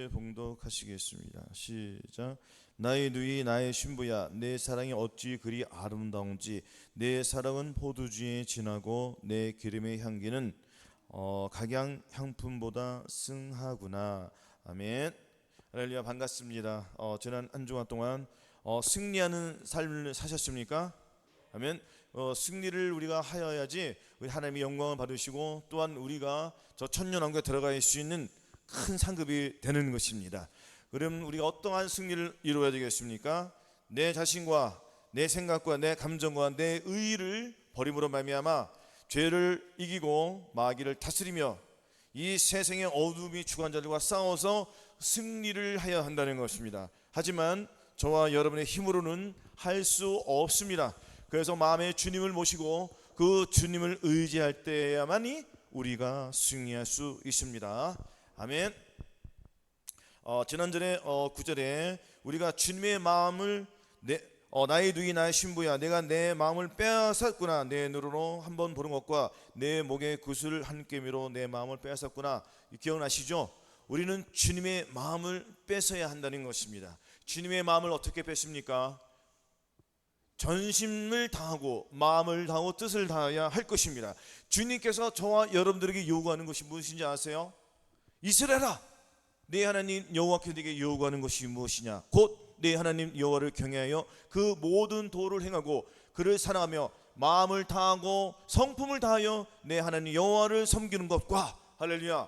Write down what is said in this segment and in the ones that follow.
봉독하시겠습니다. 시작. 나의 누이 나의 신부야, 내 사랑이 어찌 그리 아름다운지. 내 사랑은 포도주에 진하고 내 기름의 향기는 각양 향품보다 승하구나. 아멘. 할렐루야. 반갑습니다. 지난 한 주간 동안 승리하는 삶을 사셨습니까? 아멘. 승리를 우리가 하여야지 우리 하나님의 영광을 받으시고 또한 우리가 저 천년왕국에 들어갈 수 있는 큰 상급이 되는 것입니다. 그럼 우리가 어떠한 승리를 이루어야 되겠습니까? 내 자신과 내 생각과 내 감정과 내 의의를 버림으로 말미암아 죄를 이기고 마귀를 다스리며 이 세상의 어둠이 주관 자들과 싸워서 승리를 하여야 한다는 것입니다. 하지만 저와 여러분의 힘으로는 할 수 없습니다. 그래서 마음에 주님을 모시고 그 주님을 의지할 때야만이 우리가 승리할 수 있습니다. 아멘. 지난전에 9절에 우리가 주님의 마음을 나의 누이 나의 신부야, 내가 내 마음을 빼앗았구나. 내 눈으로 한번 보는 것과 내 목에 구슬 한 깨미로 내 마음을 빼앗았구나. 기억나시죠? 우리는 주님의 마음을 뺏어야 한다는 것입니다. 주님의 마음을 어떻게 뺏습니까? 전심을 다하고 마음을 다하고 뜻을 다해야 할 것입니다. 주님께서 저와 여러분들에게 요구하는 것이 무엇인지 아세요? 이스라엘아, 내 하나님 여호와께서 네게 요구하는 것이 무엇이냐? 곧 내 하나님 여호와를 경외하여 그 모든 도를 행하고 그를 사랑하며 마음을 다하고 성품을 다하여 내 하나님 여호와를 섬기는 것과. 할렐루야.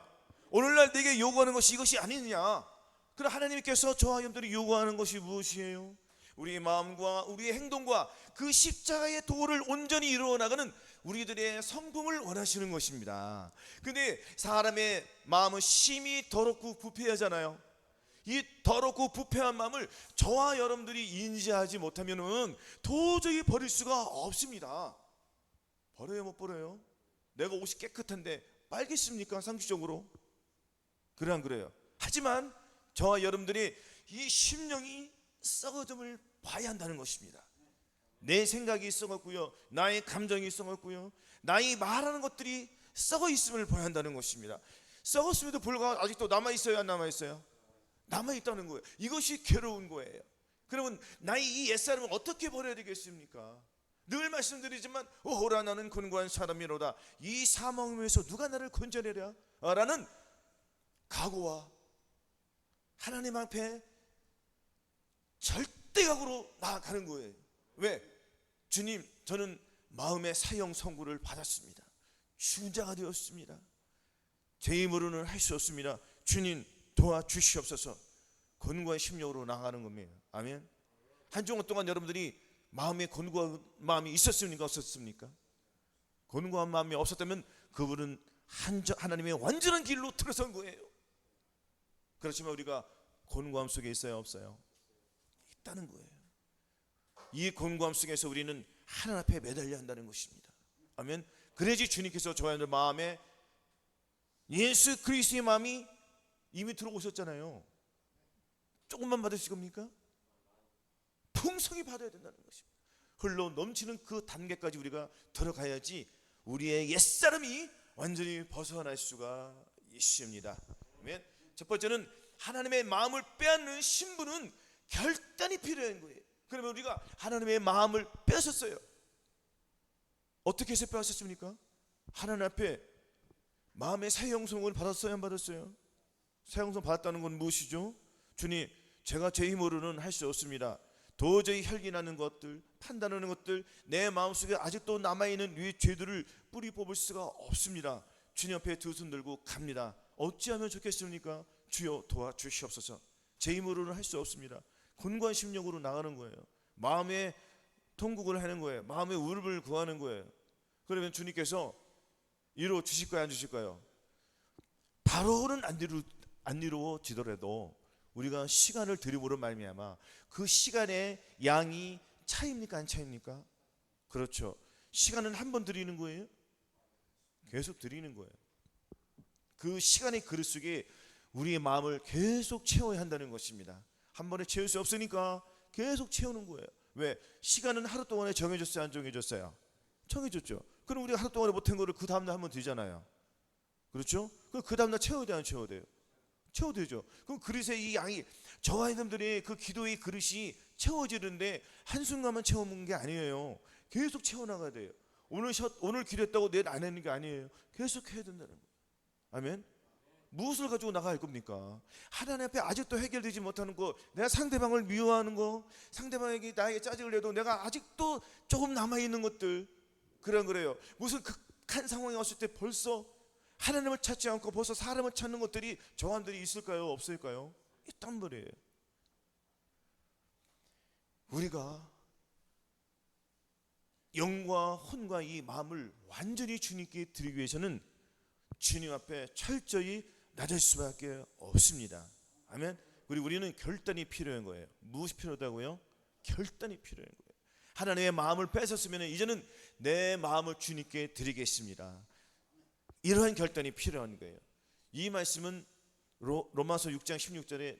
오늘날 내게 요구하는 것이 이것이 아니느냐? 그럼 하나님께서 저와 여러분들이 요구하는 것이 무엇이에요? 우리의 마음과 우리의 행동과 그 십자가의 도를 온전히 이루어 나가는 우리들의 성품을 원하시는 것입니다. 근데 사람의 마음은 심히 더럽고 부패하잖아요. 이 더럽고 부패한 마음을 저와 여러분들이 인지하지 못하면은 도저히 버릴 수가 없습니다. 버려요, 못 버려요? 내가 옷이 깨끗한데 빨겠습니까? 상식적으로 그래 안 그래요? 하지만 저와 여러분들이 이 심령이 썩어짐을 봐야 한다는 것입니다. 내 생각이 썩었고요, 나의 감정이 썩었고요, 나의 말하는 것들이 썩어 있음을 봐야 한다는 것입니다. 썩었음에도 불구하고 아직도 남아있어요, 안 남아있어요? 남아있다는 거예요. 이것이 괴로운 거예요. 그러면 나의 이 옛사람을 어떻게 버려야 되겠습니까? 늘 말씀드리지만 오호라 나는 곤고한 사람이로다. 이 사망에서 누가 나를 건져내랴? 라는 각오와 하나님 앞에 절대각오로 나아가는 거예요. 왜? 주님, 저는 마음의 사형 선고를 받았습니다. 죽은 자가 되었습니다. 제 힘으로는 할 수 없습니다. 주님 도와주시옵소서. 곤고한 심령으로 나아가는 겁니다. 아멘. 한 주간 동안 여러분들이 마음에 곤고한 마음이 있었습니까? 없었습니까? 곤고한 마음이 없었다면 그분은 하나님의 완전한 길로 들어선 거예요. 그렇지만 우리가 곤고함 속에 있어요, 없어요? 있다는 거예요. 이 곤고함 속에서 우리는 하나님 앞에 매달려야 한다는 것입니다. 아멘. 그래야지 주님께서 저와 여러분들 마음에 예수 그리스도의 마음이 이미 들어오셨잖아요. 조금만 받으실 겁니까? 풍성히 받아야 된다는 것입니다. 흘러 넘치는 그 단계까지 우리가 들어가야지 우리의 옛사람이 완전히 벗어날 수가 있습니다. 아멘. 첫 번째는 하나님의 마음을 빼앗는 신부는 결단이 필요한 거예요. 그러면 우리가 하나님의 마음을 뺏었어요. 어떻게 해서 빼앗았습니까? 하나님 앞에 마음의 새 형성을 받았어요, 안 받았어요? 새 형성 받았다는 건 무엇이죠? 주님, 제가 제 힘으로는 할 수 없습니다. 도저히 혈기나는 것들, 판단하는 것들, 내 마음속에 아직도 남아있는 이 죄들을 뿌리 뽑을 수가 없습니다. 주님 앞에 두 손 들고 갑니다. 어찌하면 좋겠습니까? 주여 도와주시옵소서. 제 힘으로는 할 수 없습니다. 곤고한 심령으로 나가는 거예요. 마음의 통곡을 하는 거예요. 마음의 울음을 구하는 거예요. 그러면 주님께서 이루어 주실까요, 안 주실까요? 바로는 안 이루어지더라도 우리가 시간을 들임으로 말미암아 그 시간의 양이 차입니까, 안 차입니까? 그렇죠. 시간은 한 번 드리는 거예요? 계속 드리는 거예요. 그 시간의 그릇 속에 우리의 마음을 계속 채워야 한다는 것입니다. 한 번에 채울 수 없으니까 계속 채우는 거예요. 왜? 시간은 하루 동안에 정해졌어요, 안 정해졌어요? 정해졌죠. 그럼 우리가 하루 동안에 못한 거를 그 다음날 하면 되잖아요. 그렇죠? 그럼 그 다음날 채워야 돼요, 안 채워야 돼요? 채워드리죠. 그럼 그릇에 이 양이, 저와 여러분들의 그 기도의 그릇이 채워지는데 한순간만 채우는 게 아니에요. 계속 채워나가야 돼요. 오늘 기도했다고 내일 안 하는 게 아니에요. 계속 해야 된다는 거예요. 아멘. 무엇을 가지고 나갈 겁니까? 하나님 앞에 아직도 해결되지 못하는 거, 내가 상대방을 미워하는 거, 상대방에게 나에게 짜증을 내도 내가 아직도 조금 남아있는 것들, 그런 거래요. 무슨 극한 상황이 왔을 때 벌써 하나님을 찾지 않고 벌써 사람을 찾는 것들이, 저한들이 있을까요? 없을까요? 있단 말이에요. 우리가 영과 혼과 이 마음을 완전히 주님께 드리기 위해서는 주님 앞에 철저히 낮을 수밖에 없습니다. 아멘. 그리고 우리는 결단이 필요한 거예요. 무엇이 필요하다고요? 결단이 필요한 거예요. 하나님의 마음을 뺏었으면 이제는 내 마음을 주님께 드리겠습니다. 이러한 결단이 필요한 거예요. 이 말씀은 로마서 6장 16절에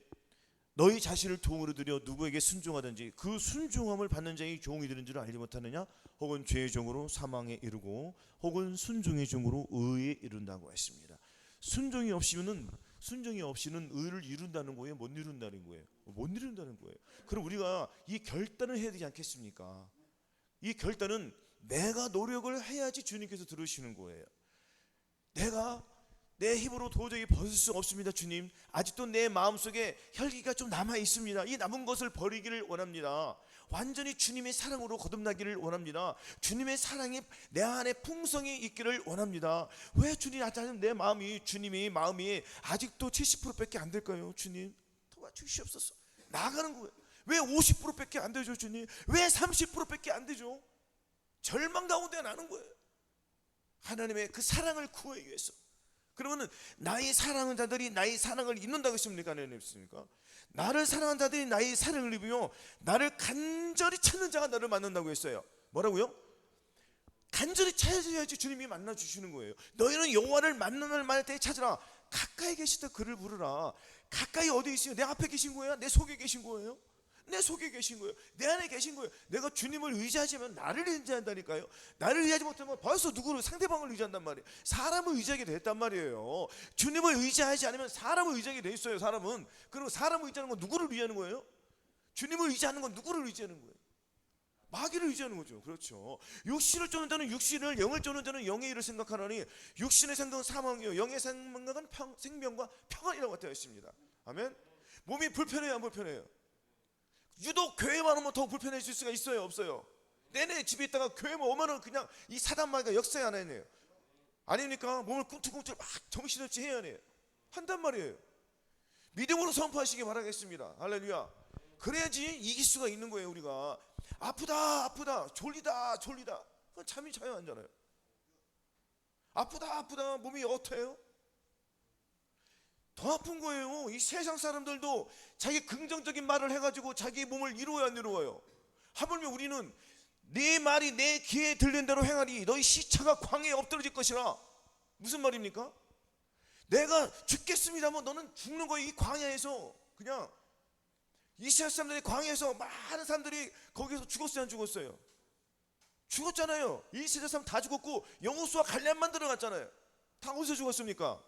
너희 자신을 종으로 들여 누구에게 순종하든지 그 순종함을 받는 자의 종이 되는 줄 알지 못하느냐? 혹은 죄의 종으로 사망에 이르고 혹은 순종의 종으로 의에 이른다고 했습니다. 순종이 없이는 의를 이룬다는 거예요? 못 이룬다는 거예요? 못 이룬다는 거예요. 그럼 우리가 이 결단을 해야 되지 않겠습니까? 이 결단은 내가 노력을 해야지 주님께서 들으시는 거예요. 내가 내 힘으로 도저히 벗을 수 없습니다. 주님, 아직도 내 마음속에 혈기가 좀 남아 있습니다. 이 남은 것을 버리기를 원합니다. 완전히 주님의 사랑으로 거듭나기를 원합니다. 주님의 사랑이 내 안에 풍성히 있기를 원합니다. 왜 주님, 내 마음이, 주님의 마음이 아직도 70%밖에 안 될까요? 주님, 도와주시옵소서. 나아가는 거예요. 왜 50%밖에 안 되죠? 주님, 왜 30%밖에 안 되죠? 절망 가운데 나는 거예요. 하나님의 그 사랑을 구하기 위해서. 그러면은 나의 사랑하는 자들이 나의 사랑을 입는다고 했습니까? 아니면 없습니까? 나를 사랑하는 자들이 나의 사랑을 입으며 나를 간절히 찾는 자가 나를 만난다고 했어요. 뭐라고요? 간절히 찾아야지 주님이 만나 주시는 거예요. 너희는 여호와를 만날 때 찾으라. 가까이 계시다 그를 부르라. 가까이 어디 있어요? 내 앞에 계신 거예요? 내 속에 계신 거예요? 내 속에 계신 거예요. 내 안에 계신 거예요. 내가 주님을 의지하지만 나를 의지한다니까요. 나를 의지하지 못하면 벌써 누구를, 상대방을 의지한단 말이에요. 사람을 의지하게 됐단 말이에요. 주님을 의지하지 않으면 사람을 의지하게 돼 있어요. 사람은. 그리고 사람을 의지하는 건 누구를 의지하는 거예요? 주님을 의지하는 건 누구를 의지하는 거예요? 마귀를 의지하는 거죠. 그렇죠. 육신을 쫓는 자는 육신을, 영을 쫓는 자는 영의 일을 생각하나니 육신의 생각은 사망이요 영의 생각은 생명과 평안이라고 되어 있습니다. 아멘. 몸이 불편해요, 안 불편해요? 유독 교회만 오면 더 불편해질 수가 있어요, 없어요? 내내 집에 있다가 교회만 오면은 그냥 이 사단마귀가 역사에 안 하네요. 아닙니까? 몸을 꿈틀꿈틀 막 정신없이 해야 해요. 한단 말이에요. 믿음으로 선포하시기 바라겠습니다. 할렐루야. 그래야지 이길 수가 있는 거예요. 우리가 아프다 졸리다 그건 잠이 자요, 안 자나요? 아프다 몸이 어때요? 더 아픈 거예요. 이 세상 사람들도 자기 긍정적인 말을 해가지고 자기 몸을 이루어야 안 이루어요. 하물며 우리는 네 말이 내 귀에 들린 대로 행하리 너희 시차가 광야에 엎드러질 것이라. 무슨 말입니까? 내가 죽겠습니다만 너는 죽는 거예요. 이 광야에서. 그냥 이스라엘 사람들이 광야에서 많은 사람들이 거기서 죽었어요, 안 죽었어요? 죽었잖아요. 이스라엘 사람 다 죽었고 여호수아 갈렙만 들어갔잖아요. 다 어디서 죽었습니까?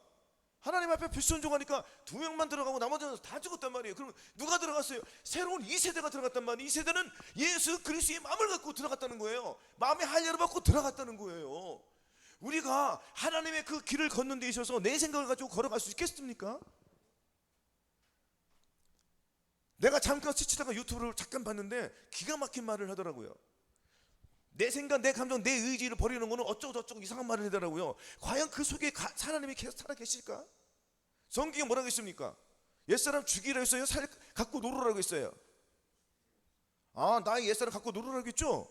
하나님 앞에 불순종하니까 2명만 들어가고 나머지는 다 죽었단 말이에요. 그럼 누가 들어갔어요? 새로운 2세대가 들어갔단 말이에요. 2세대는 예수 그리스도의 마음을 갖고 들어갔다는 거예요. 마음의 할례를 받고 들어갔다는 거예요. 우리가 하나님의 그 길을 걷는 데 있어서 내 생각을 가지고 걸어갈 수 있겠습니까? 내가 잠깐 스치다가 유튜브를 잠깐 봤는데 기가 막힌 말을 하더라고요. 내 생각, 내 감정, 내 의지를 버리는 거는 어쩌고 이상한 말을 하더라고요. 과연 그 속에 하나님이 계속 살아 계실까? 성경이 뭐라고 했습니까? 옛사람 죽이라 했어요? 살 갖고 놀으라고 했어요? 나의 옛사람 갖고 놀으라고 했죠?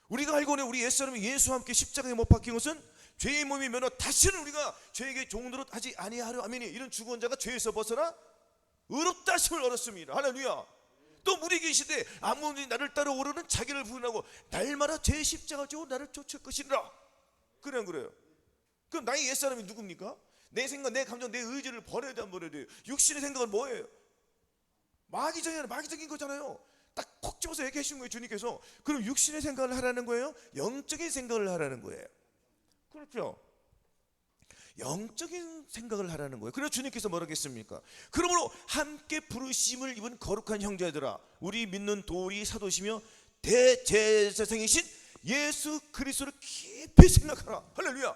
우리가 알고는 우리 옛사람이 예수와 함께 십자가에 못 박힌 것은 죄의 몸이 면허 다시는 우리가 죄에게 종노릇 하지 아니하려 하매니 이런 죽은 자가 죄에서 벗어나 의롭다 하심을 얻었습니다. 할렐루야. 또 우리 계시되 아무든지 나를 따라오르는 자기를 부인하고 날마다 제 십자가 지고 나를 쫓을 것이라. 그래요. 그럼 나의 옛사람이 누굽니까? 내 생각, 내 감정, 내 의지를 버려야 돼, 안 버려야 돼요? 육신의 생각은 뭐예요? 마귀적인 거잖아요. 딱 콕 집어서 얘기하신 거예요, 주님께서. 그럼 육신의 생각을 하라는 거예요? 영적인 생각을 하라는 거예요. 그렇죠. 영적인 생각을 하라는 거예요. 그래서 주님께서 뭐라고 했습니까? 그러므로 함께 부르심을 입은 거룩한 형제들아, 우리 믿는 도리 사도시며 대제사장이신 예수 그리스도를 깊이 생각하라. 할렐루야.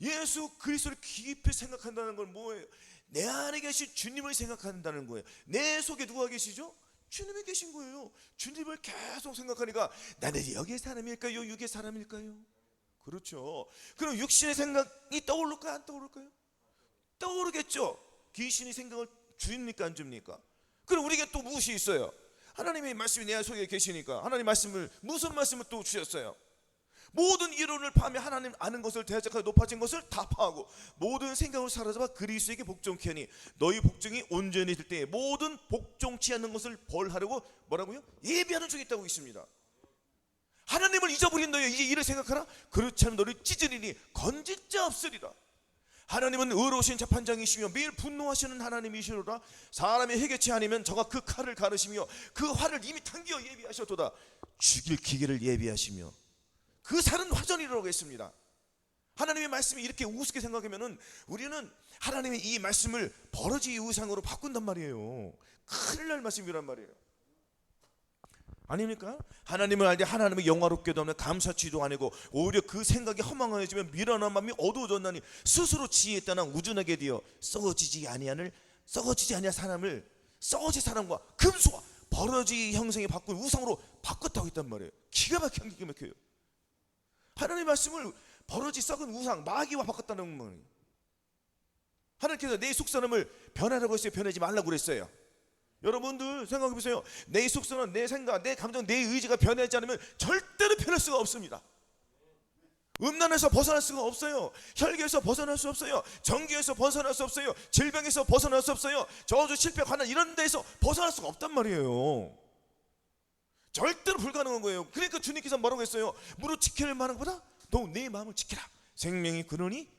예수 그리스도를 깊이 생각한다는 건 뭐예요? 내 안에 계신 주님을 생각한다는 거예요. 내 속에 누가 계시죠? 주님이 계신 거예요. 주님을 계속 생각하니까 나는 여기의 사람일까요? 육의 사람일까요? 그렇죠. 그럼 육신의 생각이 떠오를까요? 안 떠오를까요? 떠오르겠죠. 귀신이 생각을 줍니까 안 줍니까? 그럼 우리에게 또 무엇이 있어요? 하나님의 말씀이 내 속에 계시니까 하나님 말씀을, 무슨 말씀을 또 주셨어요? 모든 이론을 파하며 하나님 아는 것을 대적하여 높아진 것을 다 파하고 모든 생각을 사로잡아 그리스도에게 복종케 하니 너희 복종이 온전히 될 때에 모든 복종치 않는 것을 벌하려고 뭐라고요? 예비하는 중에 있다고 있습니다. 하나님을 잊어버린 너희 이제 이를 생각하라. 그렇지 않으면 너를 찢으리니 건질 자 없으리라. 하나님은 의로우신 재판장이시며 매일 분노하시는 하나님이시로라. 사람이 해결치 아니면 저가 그 칼을 가르시며 그 활을 이미 당겨 예비하셨도다. 죽일 기계를 예비하시며 그 살은 화전이라고 했습니다. 하나님의 말씀이 이렇게 우습게 생각하면은 우리는 하나님의 이 말씀을 버러지 우상으로 바꾼단 말이에요. 큰일 날 말씀이란 말이에요. 아닙니까? 하나님을 알되 하나님의 영화롭게도 하면 감사치도 아니고 오히려 그 생각이 허망해지면 미련한 마음이 어두워졌나니 스스로 지혜에 따라 우둔하게 되어 썩어지지 아니할 사람을 썩어질 사람과 금수와 버러지 형상에 바꾼 우상으로 바꿨다고 했단 말이에요. 기가 막혀요. 하나님의 말씀을 버러지 썩은 우상 마귀와 바꿨다는 말이에요. 하나님께서 내 속사람을 변하라고 했어요? 변하지 말라고 그랬어요? 여러분들 생각해 보세요. 내 속사람, 내 생각, 내 감정, 내 의지가 변하지 않으면 절대로 변할 수가 없습니다. 음란에서 벗어날 수가 없어요. 혈기에서 벗어날 수 없어요. 정기에서 벗어날 수 없어요. 질병에서 벗어날 수 없어요. 저주, 실패, 환난 이런 데서 벗어날 수가 없단 말이에요. 절대로 불가능한 거예요. 그러니까 주님께서 뭐라고 했어요? 무릇 지킬 만한 것보다 더욱 내 마음을 지키라. 생명이 그러니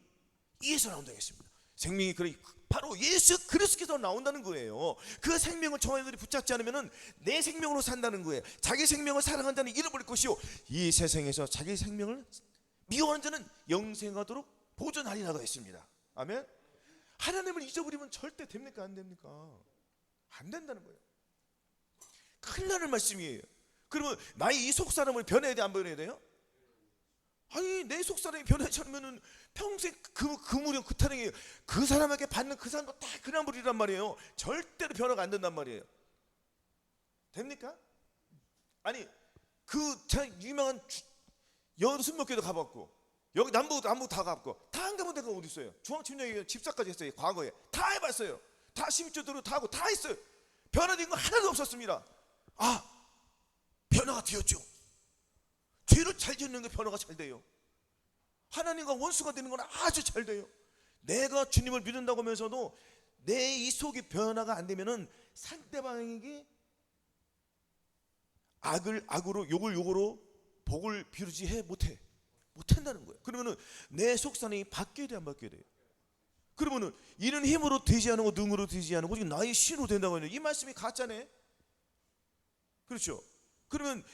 이에서 나온다고 했습니다. 생명이 그러니 바로 예수 그리스도께서 나온다는 거예요. 그 생명을 저희들이 붙잡지 않으면 내 생명으로 산다는 거예요. 자기 생명을 사랑한다는 잃어버릴 것이요 이 세상에서 자기 생명을 미워하는 자는 영생하도록 보존하리라고 했습니다. 아멘. 하나님을 잊어버리면 절대 됩니까? 안 됩니까? 안 된다는 거예요. 큰일 나는 말씀이에요. 그러면 나의 이 속사람을 변해야 돼, 안 변해야 돼요? 아니 내 속사람이 변하지 않으면 평생 그 무령 그 타령이에요. 그 사람에게 받는 그 사람도 다 그나물이란 말이에요. 절대로 변화가 안 된단 말이에요. 됩니까? 아니 그 유명한 여러 스무 개도 가봤고 여기 남부 다 가봤고 다 안 가본 데가 어디 있어요? 중앙침략에 집사까지 했어요. 과거에 다 해봤어요. 다 심주도로 다 하고 다 했어요. 변화된 거 하나도 없었습니다. 아 변화가 되었죠. 죄를 잘 짓는 게 변화가 잘 돼요. 하나님과 원수가 되는 건 아주 잘 돼요. 내가 주님을 믿는다고 하면서도 내 이 속이 변화가 안 되면은 상대방에게 악을 악으로 욕을 욕으로 복을 비루지 못한다는 거예요. 그러면은 내 속사람이 바뀌어야 돼, 안 바뀌어야 돼요? 그러면은 이는 힘으로 되지 않고 능으로 되지 않고 오직 나의 신으로 된다고 하는 이 말씀이 가짜네. 그렇죠? 그러면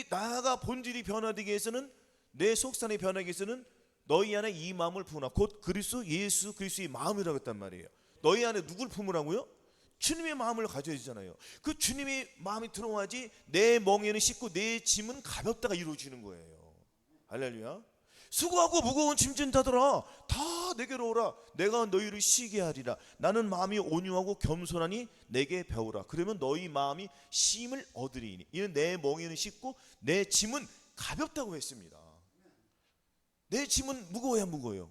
나가 본질이 변화되기 위해서는 내 속사람이 변하기 위해서는 너희 안에 이 마음을 품으라. 곧 그리스도 예수 그리스도의 마음이라고 했단 말이에요. 너희 안에 누굴 품으라고요? 주님의 마음을 가져야 되잖아요. 그 주님의 마음이 들어와야지 내 멍에는 씻고 내 짐은 가볍다가 이루어지는 거예요. 할렐루야. 수고하고 무거운 짐진 자들아 다 내게로 오라. 내가 너희를 쉬게 하리라. 나는 마음이 온유하고 겸손하니 내게 배우라. 그러면 너희 마음이 쉼을 얻으리니 이는 내 멍에는 씻고 내 짐은 가볍다고 했습니다. 내 짐은 무거워야 무거워요.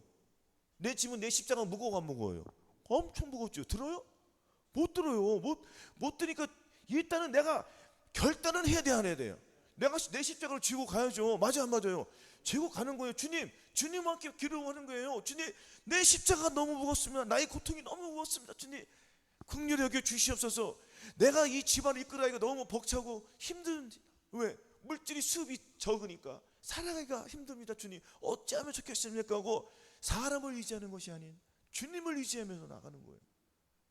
내 짐은 내 십자가 무거워가 안 무거워요? 엄청 무겁죠. 들어요? 못 들어요. 못 들으니까 일단은 내가 결단은 해야 돼, 안 해야 돼요? 내가 내 십자가를 쥐고 가야죠. 맞아요, 안 맞아요? 쥐고 가는 거예요. 주님께 기도하는 거예요. 주님, 내 십자가가 너무 무겁습니다. 나의 고통이 너무 무겁습니다. 주님, 긍휼히 여겨 주시옵소서. 내가 이 집안을 이끌어가기가 너무 벅차고 힘든지. 왜? 물질이 수입이 적으니까 살아가기가 힘듭니다. 주님, 어찌하면 좋겠습니까? 하고 사람을 의지하는 것이 아닌 주님을 의지하면서 나가는 거예요.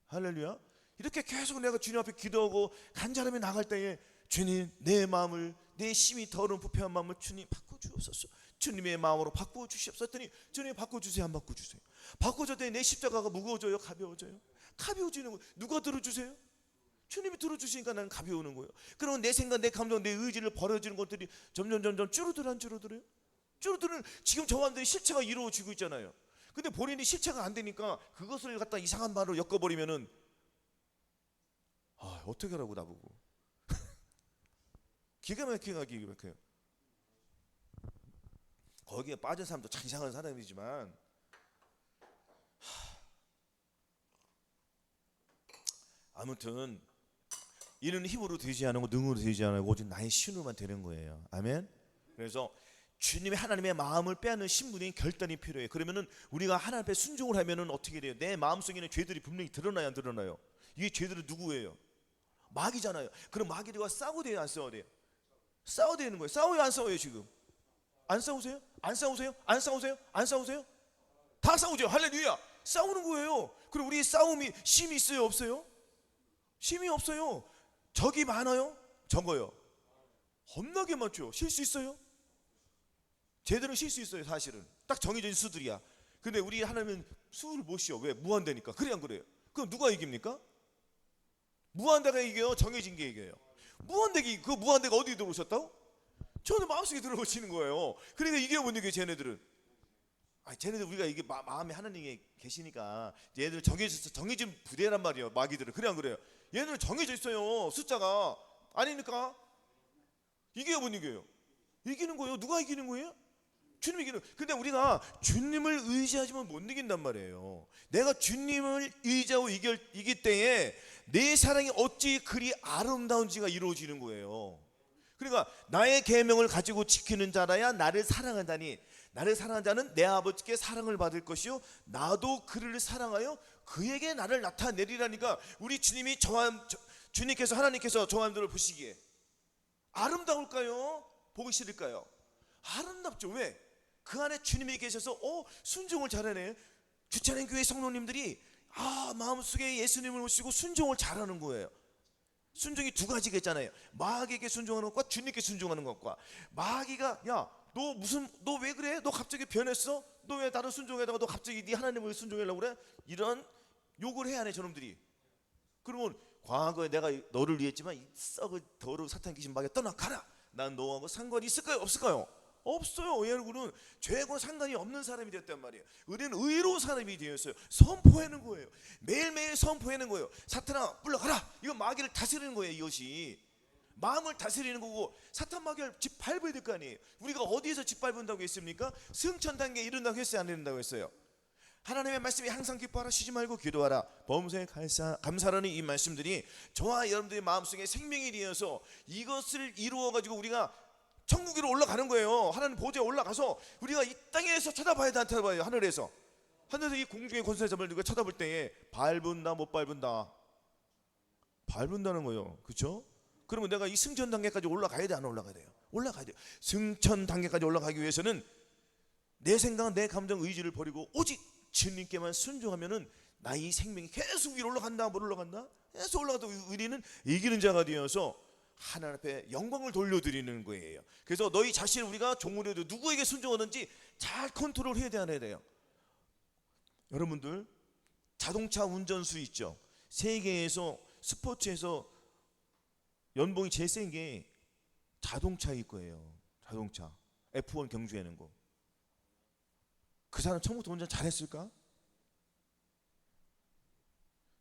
할렐루야. 이렇게 계속 내가 주님 앞에 기도하고 간절함에 나갈 때에 주님, 내 마음을, 내 심이 더러운 부패한 마음을 주님 바꿔주옵소서. 주님의 마음으로 바꾸어 주시옵소서 했더니 주님 바꿔주세요. 안 바꿔주세요? 바꿔줬더니 내 십자가가 무거워져요? 가벼워져요? 가벼워지는 거예요. 누가 들어주세요? 주님이 들어주시니까 나는 가벼우는 거예요. 그러면 내 생각, 내 감정, 내 의지를 버려지는 것들이 점점 줄어들어 안 줄어들어요? 줄어드는. 지금 저 사람들이 실체가 이루어지고 있잖아요. 근데 본인이 실체가 안 되니까 그것을 갖다 이상한 말로 엮어버리면은 어떻게 하라고 나보고. 기가 막혀요. 거기에 빠진 사람도 참 이상한 사람이지만 아무튼 이는 힘으로 되지 않고 능으로 되지 않고 오직 나의 신으로만 되는 거예요. 아멘. 그래서 주님의 하나님의 마음을 빼앗는 신분의 결단이 필요해요. 그러면은 우리가 하나님 앞에 순종을 하면은 어떻게 돼요? 내 마음속에는 죄들이 분명히 드러나야 안 드러나요? 이 죄들은 누구예요? 마귀잖아요. 그럼 마귀들과 싸워야 돼요? 안 싸워야 돼요? 싸워야 되는 거예요. 싸워요? 안 싸워요? 지금 안 싸우세요? 안 싸우세요? 안 싸우세요? 안 싸우세요? 다 싸우죠. 할렐루야. 싸우는 거예요. 그리고 우리 싸움이 힘이 있어요? 없어요? 힘이 없어요. 적이 많아요? 적어요? 겁나게 많죠. 쉴 수 있어요? 제대로 쉴 수 있어요. 사실은 딱 정해진 수들이야. 근데 우리 하나님은 수를 못 쉬어. 왜? 무한대니까. 그래 안 그래요? 그럼 누가 이깁니까? 무한대가 이겨요? 정해진 게 이겨요? 무한대가. 그 무한대가 어디 들어오셨다고? 저는 마음속에 들어오시는 거예요. 그러니까 이겨 못 이겨. 쟤네들은 쟤네들 우리가 이게 마음에 하나님이 계시니까 얘네들 정해진 부대란 말이에요. 마귀들은. 그래 안 그래요? 얘네들은 정해져 있어요. 숫자가. 아니니까 이겨요 못 이겨요? 이기는 거예요. 누가 이기는 거예요? 주님이 이기는. 근데 우리가 주님을 의지하지만 못 이긴단 말이에요. 내가 주님을 의지하고 이길 때에 내 사랑이 어찌 그리 아름다운지가 이루어지는 거예요. 그러니까 나의 계명을 가지고 지키는 자라야 나를 사랑한다니, 나를 사랑하는 자는 내 아버지께 사랑을 받을 것이요 나도 그를 사랑하여 그에게 나를 나타내리라니까. 우리 주님께서 하나님께서 저 사람들을 보시기에 아름다울까요? 보기 싫을까요? 아름답죠. 왜? 그 안에 주님이 계셔서 순종을 잘하네. 주차된 교회 성도님들이 마음속에 예수님을 모시고 순종을 잘하는 거예요. 순종이 두 가지가 있잖아요. 마귀에게 순종하는 것과 주님께 순종하는 것과. 마귀가 너 왜 그래? 너 갑자기 변했어? 너 왜 나를 순종하다가 너 갑자기 네 하나님을 순종하려고 그래? 이런 욕을 해야 하네 저놈들이. 그러면 과거에 내가 너를 위했지만 이 썩을 더러운 사탄 귀신 마귀야 떠나 가라. 난 너하고 상관이 있을까요? 없을까요? 없어요. 여러분은 죄하고 상관이 없는 사람이 됐단 말이에요. 우리는 의로운 사람이 되었어요. 선포하는 거예요. 매일매일 선포하는 거예요. 사탄아 물러가라. 이건 마귀를 다스리는 거예요. 이것이 마음을 다스리는 거고, 사탄 마귀를 짓밟아야 될 거 아니에요. 우리가 어디에서 짓밟은다고 했습니까? 승천 단계에 이른다고 했어요? 안 이른다고 했어요? 하나님의 말씀이 항상 기뻐하라, 쉬지 말고 기도하라, 범사에 감사라는 이 말씀들이 저와 여러분들의 마음속에 생명이 되어서 이것을 이루어가지고 우리가 천국으로 올라가는 거예요. 하나님 보좌에 올라가서 우리가 이 땅에서 쳐다봐야 돼, 안 쳐다봐요? 하늘에서 이 공중의 권세 잡을 누가 쳐다볼 때에 밟은다 못 밟은다? 밟은다는 거예요. 그렇죠? 그러면 내가 이 승천 단계까지 올라가야 돼, 안 올라가야 돼요? 올라가야 돼요. 승천 단계까지 올라가기 위해서는 내 생각, 내 감정, 의지를 버리고 오직 주님께만 순종하면은 나의 생명이 계속 위로 올라간다. 못 올라간다? 계속 올라가도 우리는 이기는 자가 되어서 하나님 앞에 영광을 돌려드리는 거예요. 그래서 너희 자신을 우리가 종으로 해도 누구에게 순종하든지 잘 컨트롤해야 돼, 안 해야 돼요? 여러분들 자동차 운전수 있죠? 세계에서 스포츠에서 연봉이 제일 센 게 자동차일 거예요. 자동차 F1 경주하는 거. 그 사람 처음부터 운전 잘했을까?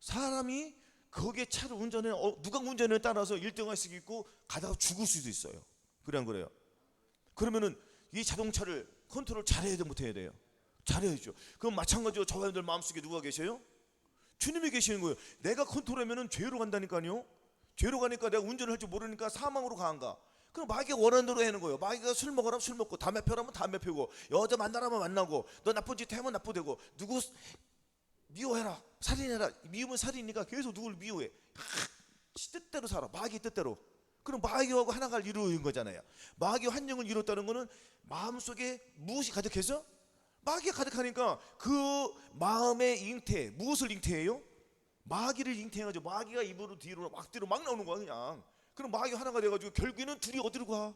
사람이 거기에 차를 운전해 누가 운전에 따라서 1등할 수도 있고 가다가 죽을 수도 있어요. 그래 안 그래요? 그러면은 이 자동차를 컨트롤 잘해야 돼, 못해야 돼요? 잘해야죠. 그럼 마찬가지로 저분들 마음속에 누가 계셔요? 주님이 계시는 거예요. 내가 컨트롤하면은 죄로 간다니까요. 죄로 가니까 내가 운전을 할 줄 모르니까 사망으로 가. 그럼 마귀가 원하는 대로 하는 거예요. 마귀가 술 먹으라면 술 먹고, 담배 펴라면 담배 피우고, 여자 만나라면 만나고, 너 나쁜 짓 하면 나쁘되고, 누구 미워해라, 살인해라. 미우면 살인이니까 계속 누굴 미워해. 뜻대로 살아, 마귀 뜻대로. 그럼 마귀하고 하나가 이루어진 거잖아요. 마귀와 한 영을 이뤘다는 거는 마음속에 무엇이 가득해서? 마귀가 가득하니까 그 마음의 잉태, 무엇을 잉태해요? 마귀를 잉태해가지고 마귀가 입으로 뒤로 막 나오는 거야 그냥. 그럼 마귀가 하나가 돼가지고 결국에는 둘이 어디로 가?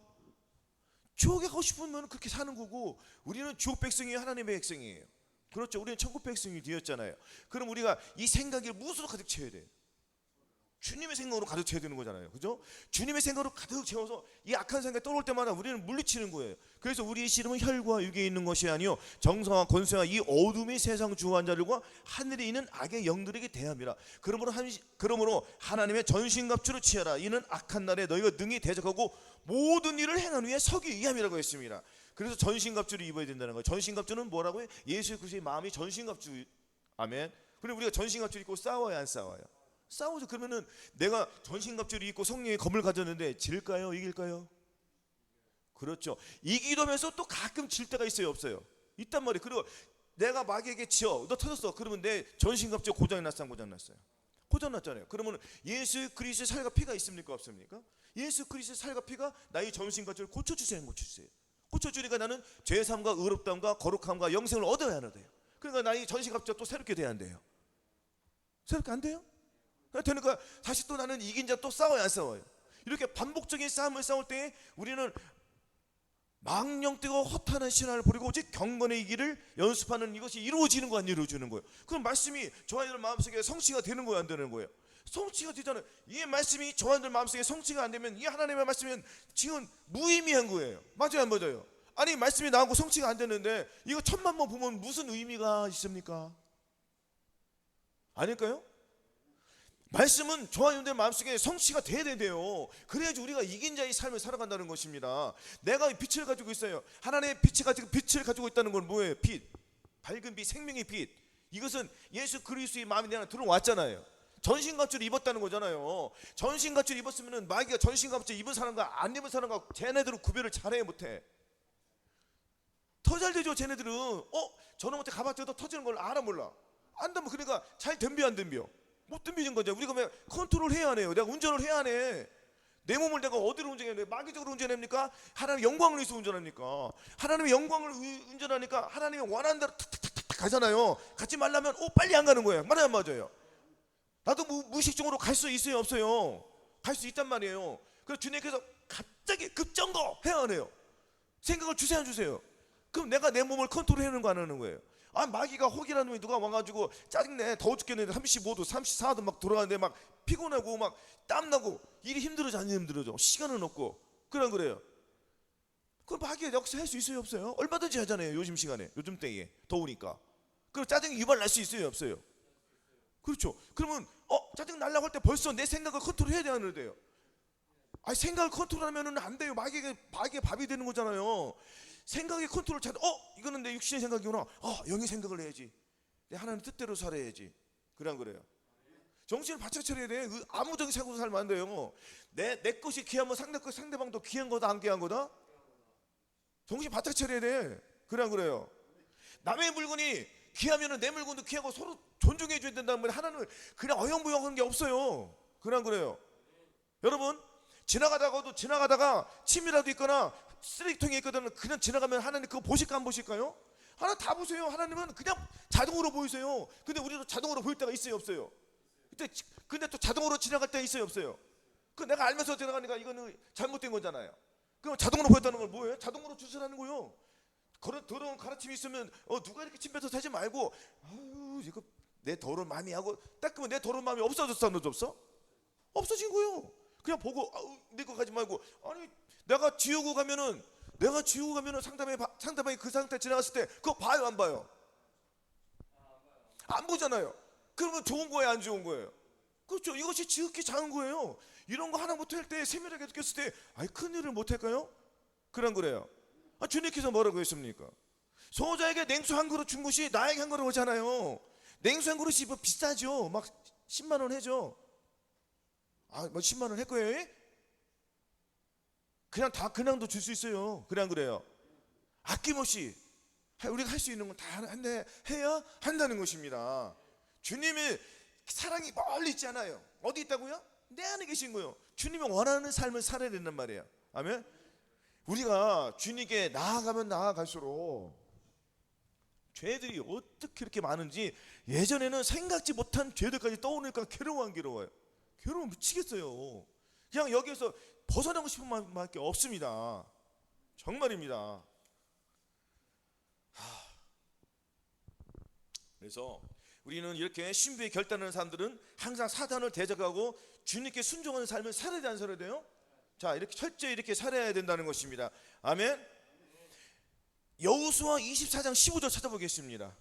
지옥에 가고 싶으면 그렇게 사는 거고, 우리는 지옥 백성이에요, 하나님의 백성이에요? 그렇죠. 우리는 천국 백성이 되었잖아요. 그럼 우리가 이 생각을 무엇으로 가득 채워야 돼요? 주님의 생각으로 가득 채워야 되는 거잖아요. 그죠? 주님의 생각으로 가득 채워서 이 악한 생각이 떠올 때마다 우리는 물리치는 거예요. 그래서 우리의 씨름은 혈과 육에 있는 것이 아니요 정사와 권세와 이 어둠의 세상 주관 자들과 하늘에 있는 악의 영들에게 대함이라. 그러므로 하나님의 전신갑주를 취하라. 이는 악한 날에 너희가 능히 대적하고 모든 일을 행한 후에 서기 위함이라고 했습니다. 그래서 전신갑주를 입어야 된다는 거예요. 전신갑주는 뭐라고요? 예수 그리스도의 마음이 전신갑주. 아멘. 그리고 우리가 전신갑주를 입고 싸워야 안 싸워요? 싸우죠. 그러면은 내가 전신갑주를 입고 성령의 검을 가졌는데 질까요? 이길까요? 그렇죠. 이기면서 또 가끔 질 때가 있어요, 없어요? 있단 말이에요. 그리고 내가 마귀에게 지어 너 터졌어. 그러면 내 전신갑주 고장이 났어요, 고장났어요? 고장났잖아요. 그러면 예수 그리스도의 살과 피가 있습니까, 없습니까? 예수 그리스도의 살과 피가 나의 전신갑주를 고쳐주세요, 고쳐주세요. 고쳐주니까 나는 죄사함과 의롭다함과 거룩함과 영생을 얻어야 하는 돼요. 그러니까 나의 전신갑주가 또 새롭게 돼야 안 돼요? 새롭게 안 돼요? 그러니까 다시 또 나는 이긴 자 또 싸워야 안 싸워요? 이렇게 반복적인 싸움을 싸울 때 우리는 망령되고 허탄한 신앙을 버리고 오직 경건의 이기를 연습하는 이것이 이루어지는 거 안 이루어지는 거예요? 그럼 말씀이 저와 여러분 마음속에 성취가 되는 거예요, 안 되는 거예요? 성취가 되잖아요. 이 말씀이 저와 여러분 마음속에 성취가 안 되면 이 하나님의 말씀은 지금 무의미한 거예요. 맞아요, 안 맞아요? 아니 말씀이 나오고 성취가 안 되는데 이거 천만 번 보면 무슨 의미가 있습니까? 아닐까요? 말씀은 저와 여러분들 마음속에 성취가 돼야 돼요. 그래야지 우리가 이긴 자의 삶을 살아간다는 것입니다. 내가 빛을 가지고 있어요. 하나님의 빛을 가지고 있다는 건 뭐예요? 빛, 밝은 빛, 생명의 빛. 이것은 예수 그리스도의 마음이 내 안에 들어왔잖아요. 전신갑주를 입었다는 거잖아요. 전신갑주를 입었으면 마귀가 전신갑주 입은 사람과 안 입은 사람과 쟤네들은 구별을 잘해 못해. 더 잘 되죠. 쟤네들은 저놈한테 가봤더니 터지는 걸 알아 몰라? 안다면 그러니까 잘 덤벼 안 덤벼? 못 덤비는 거죠. 우리가 왜 컨트롤 해야 하네요. 내가 운전을 해야 하네. 내 몸을 내가 어디로 운전해야 돼? 마귀적으로 운전합니까? 하나님의 영광을 위해서 운전합니까? 하나님의 영광을 운전하니까 하나님의 원하는 대로 탁탁탁탁 가잖아요. 가지 말라면 빨리 안 가는 거예요. 맞아요, 안 맞아요? 나도 무의식적으로 갈 수 있어요, 없어요? 갈 수 있단 말이에요. 그래서 주님께서 갑자기 급정거 해야 하네요. 생각을 주세요, 안 주세요? 그럼 내가 내 몸을 컨트롤하는 거 안 하는 거예요? 마귀가 혹이라는 놈이 누가 와가지고 짜증내, 더워 죽겠는데 35도 34도 막 돌아가는데 막 피곤하고 막 땀나고 일이 힘들어져 안 힘들어져? 시간은 없고. 그래요. 그럼 마귀가 역시 할 수 있어요, 없어요? 얼마든지 하잖아요, 요즘 시간에, 요즘 때에 더우니까. 그럼 짜증이 유발 날 수 있어요, 없어요? 그렇죠. 그러면 짜증 날라고 할 때 벌써 내 생각을 컨트롤해야 되는데요. 생각을 컨트롤하면 안 돼요. 마귀의 밥이 되는 거잖아요. 생각의 컨트롤 잘, 이거는 내 육신의 생각이구나. 영의 생각을 해야지. 내 하나님 뜻대로 살아야지. 그래요. 정신을 바짝 차려야 돼. 아무적인 생각으로 살면 안 돼요. 내 것이 귀하면 상대방도 귀한 거다, 안 귀한 거다? 정신 바짝 차려야 돼. 그래요. 남의 물건이 귀하면 내 물건도 귀하고 서로 존중해 줘야 된다는 말에 하나는 그냥 어영부영한 게 없어요. 그래요. 여러분, 지나가다가 침이라도 있거나 쓰레기통에 있거든. 그냥 지나가면 하나님 그거 보실까 안 보실까요? 하나님 다 보세요. 하나님은 그냥 자동으로 보이세요. 근데 우리도 자동으로 보일 때가 있어요, 없어요? 근데 또 자동으로 지나갈 때가 있어요, 없어요? 그 내가 알면서 지나가니까 이거는 잘못된 거잖아요. 그럼 자동으로 보였다는 건 뭐예요? 자동으로 주시라는 거요. 더러운 가르침이 있으면 누가 이렇게 침 뱉어서 하지 말고 이거 내 더러운 마음이 하고 닦으면 내 더러운 마음이 없어졌어, 안 없어? 없어진 거요. 그냥 보고 내 거 가지 말고. 아니 내가 지우고 가면은 상대방이 그 상태 지나갔을 때 그거 봐요, 안 봐요? 안 보잖아요. 그러면 좋은 거예요, 안 좋은 거예요? 그렇죠. 이것이 지극히 작은 거예요. 이런 거 하나 못할 때, 세밀하게 느꼈을 때 큰 일을 못할까요? 그래요. 주님께서 뭐라고 했습니까? 소자에게 냉수 한 그릇 준 것이 나에게 한 그릇 오잖아요. 냉수 한 그릇이 뭐 비싸죠. 막 10만 원 해죠. 뭐 10만 원 할 거예요? 그냥도 줄 수 있어요. 그래요. 아낌없이 우리가 할 수 있는 건 다 해야 한다는 것입니다. 주님의 사랑이 멀리 있지 않아요. 어디 있다고요? 내 안에 계신 거예요. 주님이 원하는 삶을 살아야 된단 말이에요. 아멘. 우리가 주님께 나아가면 나아갈수록 죄들이 어떻게 이렇게 많은지, 예전에는 생각지 못한 죄들까지 떠오르니까 괴로워요. 미치겠어요. 그냥 여기에서 벗어나고 싶은 마음밖에 없습니다. 정말입니다. 그래서 우리는 이렇게 신부의 결단하는 사람들은 항상 사단을 대적하고 주님께 순종하는 삶을 살아야 돼, 안 살아야 돼요? 자, 이렇게 철저히 이렇게 살아야 된다는 것입니다. 아멘. 여호수아 24장 15절 찾아보겠습니다.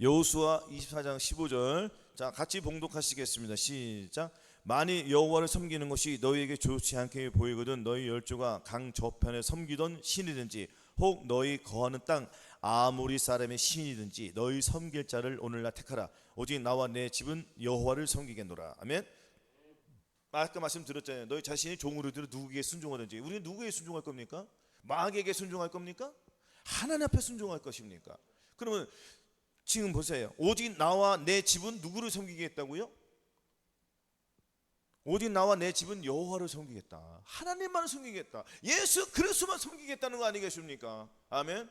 여호수아 24장 15절. 자, 같이 봉독하시겠습니다. 시작. 만일 여호와를 섬기는 것이 너희에게 좋지 않게 보이거든 너희 열조가 강 저편에 섬기던 신이든지 혹 너희 거하는 땅 아모리 사람의 신이든지 너희 섬길 자를 오늘날 택하라. 오직 나와 내 집은 여호와를 섬기겠노라. 아멘. 아까 말씀드렸잖아요. 너희 자신이 종으로 들어 누구에게 순종하든지. 우리는 누구에게 순종할 겁니까? 마귀에게 순종할 겁니까? 하나님 앞에 순종할 것입니까? 그러면 지금 보세요. 오직 나와 내 집은 누구를 섬기겠다고요? 오직 나와 내 집은 여호와를 섬기겠다. 하나님만 섬기겠다. 예수 그리스도만 섬기겠다는 거 아니겠습니까? 아멘.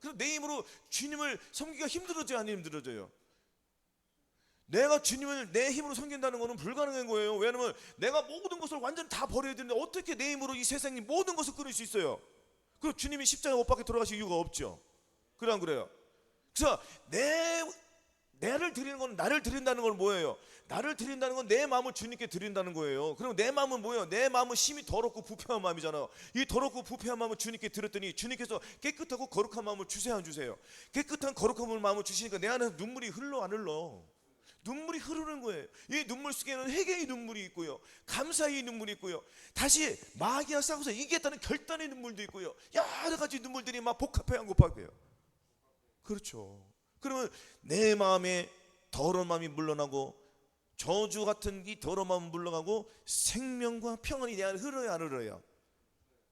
그래서 내 힘으로 주님을 섬기기가 힘들어져요, 안 힘들어져요? 내가 주님을 내 힘으로 섬긴다는 것은 불가능한 거예요. 왜냐하면 내가 모든 것을 완전 다 버려야 되는데 어떻게 내 힘으로 이 세상의 모든 것을 끊을 수 있어요? 그리고 주님이 십자가 못 박혀 돌아가실 이유가 없죠. 그래 안 그래요? 그래서 나를 드리는 건, 나를 드린다는 건 뭐예요? 나를 드린다는 건 내 마음을 주님께 드린다는 거예요. 그럼 내 마음은 뭐예요? 내 마음은 심히 더럽고 부패한 마음이잖아요. 이 더럽고 부패한 마음을 주님께 드렸더니 주님께서 깨끗하고 거룩한 마음을 주세요, 안 주세요? 깨끗한 거룩한 마음을 주시니까 내 안에 눈물이 흘러, 안 흘러? 눈물이 흐르는 거예요. 이 눈물 속에는 회개의 눈물이 있고요, 감사의 눈물이 있고요, 다시 마귀와 싸워서 이기겠다는 결단의 눈물도 있고요, 여러 가지 눈물들이 막 복합해 안 곱하게요. 그렇죠. 그러면 내 마음에 더러운 마음이 물러나고 저주 같은 이 더러운 마음은 물러가고 생명과 평안이 내 안에 흘러요, 안 흘러요?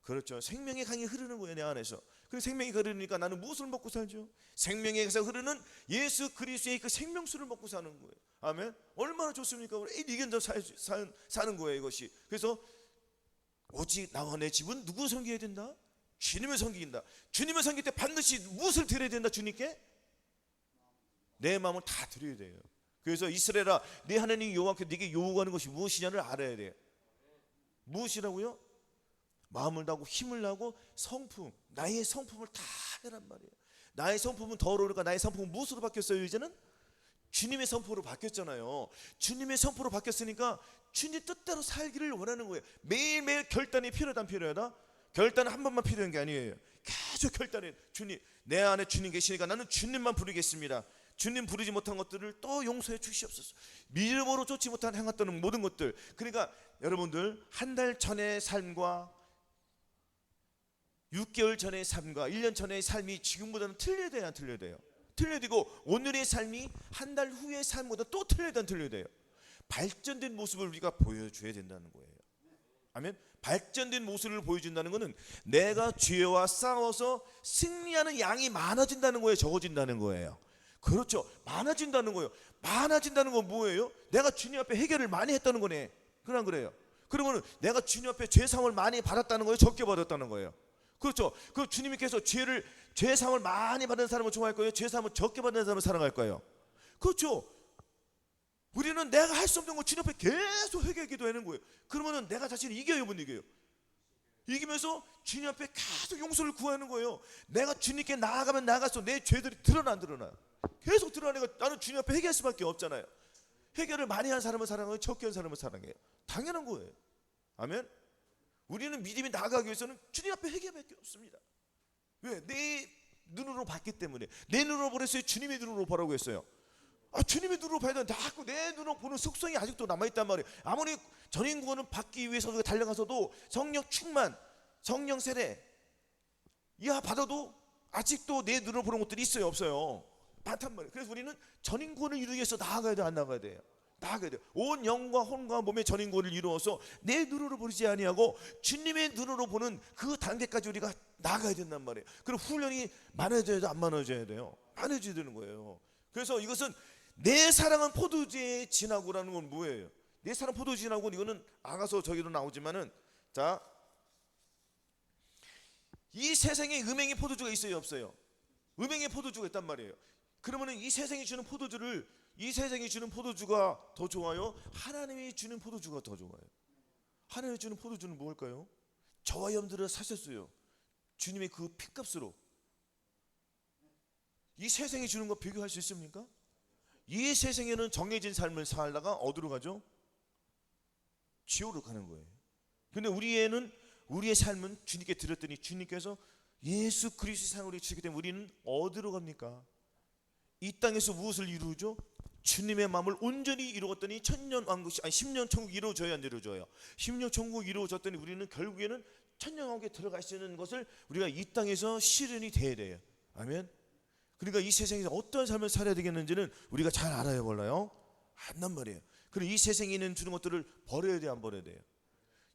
그렇죠. 생명의 강이 흐르는 거예요, 내 안에서. 그래서 생명이 흐르니까 나는 무엇을 먹고 살죠? 생명에서 흐르는 예수 그리스도의 그 생명수를 먹고 사는 거예요. 아멘. 얼마나 좋습니까? 우리 이견자 사는 거예요, 이것이. 그래서 오직 나와 내 집은 누구 섬겨야 된다? 주님을 섬긴다. 주님을 섬길 때 반드시 무엇을 드려야 된다? 주님께 내 마음을 다 드려야 돼요. 그래서 이스라엘아, 네 하나님 여호와께 네게 요구하는 것이 무엇이냐를 알아야 돼요. 무엇이라고요? 마음을 다하고 힘을 다하고 성품, 나의 성품을 다 해란 말이에요. 나의 성품은 더러우니까 나의 성품은 무엇으로 바뀌었어요? 이제는 주님의 성품으로 바뀌었잖아요. 주님의 성품으로 바뀌었으니까 주님 뜻대로 살기를 원하는 거예요. 매일매일 결단이 필요하다, 안 필요하다? 결단은 한 번만 필요한 게 아니에요. 계속 결단해. 주님, 내 안에 주님 계시니까 나는 주님만 부르겠습니다. 주님 부르지 못한 것들을 또 용서해 주시옵소서. 믿음으로 쫓지 못한 행했던 모든 것들. 그러니까 여러분들 한 달 전의 삶과 6개월 전의 삶과 1년 전의 삶이 지금보다는 틀려야 돼요, 안 틀려야 돼요? 틀려야 되고 오늘의 삶이 한 달 후의 삶보다 또 틀려야 돼, 안 틀려야 돼요? 발전된 모습을 우리가 보여줘야 된다는 거예요. 아멘. 발전된 모습을 보여준다는 것은 내가 죄와 싸워서 승리하는 양이 많아진다는 거예요, 적어진다는 거예요? 그렇죠. 많아진다는 거예요. 많아진다는 건 뭐예요? 내가 주님 앞에 해결을 많이 했다는 거네. 그럼 그래요. 그러면 내가 주님 앞에 죄사함을 많이 받았다는 거예요, 적게 받았다는 거예요? 그렇죠. 그 주님께서 죄사함을 많이 받은 사람을 좋아할 거예요, 죄사함을 적게 받는 사람을 사랑할 거예요? 그렇죠. 우리는 내가 할 수 없는 거 주님 앞에 계속 회개 기도하는 거예요. 그러면은 내가 자신을 이겨요, 못 이겨요? 이기면서 주님 앞에 계속 용서를 구하는 거예요. 내가 주님께 나아가면 나아갈수록 내 죄들이 드러나, 안 드러나요? 계속 드러나니까 나는 주님 앞에 회개할 수밖에 없잖아요. 회개를 많이 한 사람을 사랑해요, 적게 한 사람을 사랑해요? 당연한 거예요. 아멘. 우리는 믿음이 나아가기 위해서는 주님 앞에 회개밖에 없습니다. 왜? 내 눈으로 봤기 때문에. 내 눈으로 보랬어요, 주님의 눈으로 보라고 했어요? 주님의 눈으로 봐야 되는데 자꾸 내 눈으로 보는 속성이 아직도 남아있단 말이에요. 아무리 전인 구원을 받기 위해서 달려가서도 성령 충만, 성령 세례 받아도 아직도 내 눈으로 보는 것들이 있어요, 없어요? 많단 말이에요. 그래서 우리는 전인 구원을 이루기 위해서 나아가야 돼요, 안 나아가야 돼요? 나아가야 돼요. 온 영과 혼과 몸의 전인 구원을 이루어서 내 눈으로 보지 아니하고 주님의 눈으로 보는 그 단계까지 우리가 나아가야 된단 말이에요. 그럼 훈련이 많아져야 돼요, 안 많아져야 돼요? 많아져야 되는 거예요. 그래서 이것은 내 사랑은 포도주에 진하고라는 건 뭐예요? 내 사랑 포도주 진하고, 이거는 아가서 저기도 나오지만은, 자, 이 세상에 음행의 포도주가 있어요, 없어요? 음행의 포도주가 있단 말이에요. 그러면은 이 세상이 주는 포도주가 더 좋아요, 하나님이 주는 포도주가 더 좋아요? 하나님이 주는 포도주는 뭘까요? 저와 여러분들을 사셨어요. 주님의 그 피값으로. 이 세상이 주는 거 비교할 수 있습니까? 이 세상에는 정해진 삶을 살다가 어디로 가죠? 지옥으로 가는 거예요. 근데 우리의 삶은 주님께 드렸더니 주님께서 예수 그리스도의 상으로 주시기 때문에 우리는 어디로 갑니까? 이 땅에서 무엇을 이루죠? 주님의 마음을 온전히 이루었더니 천년왕국, 아니 10년 천국이 이루어져야 안 이루어져요. 10년 천국이 이루어졌더니 우리는 결국에는 천년왕국에 들어갈 수 있는 것을 우리가 이 땅에서 실현이 돼야 돼요. 아멘. 그러니까 이 세상에서 어떤 삶을 살아야 되겠는지는 우리가 잘 알아요, 몰라요? 안단 말이에요. 그리고 이 세상에 있는 주는 것들을 버려야 돼요, 안 버려야 돼요?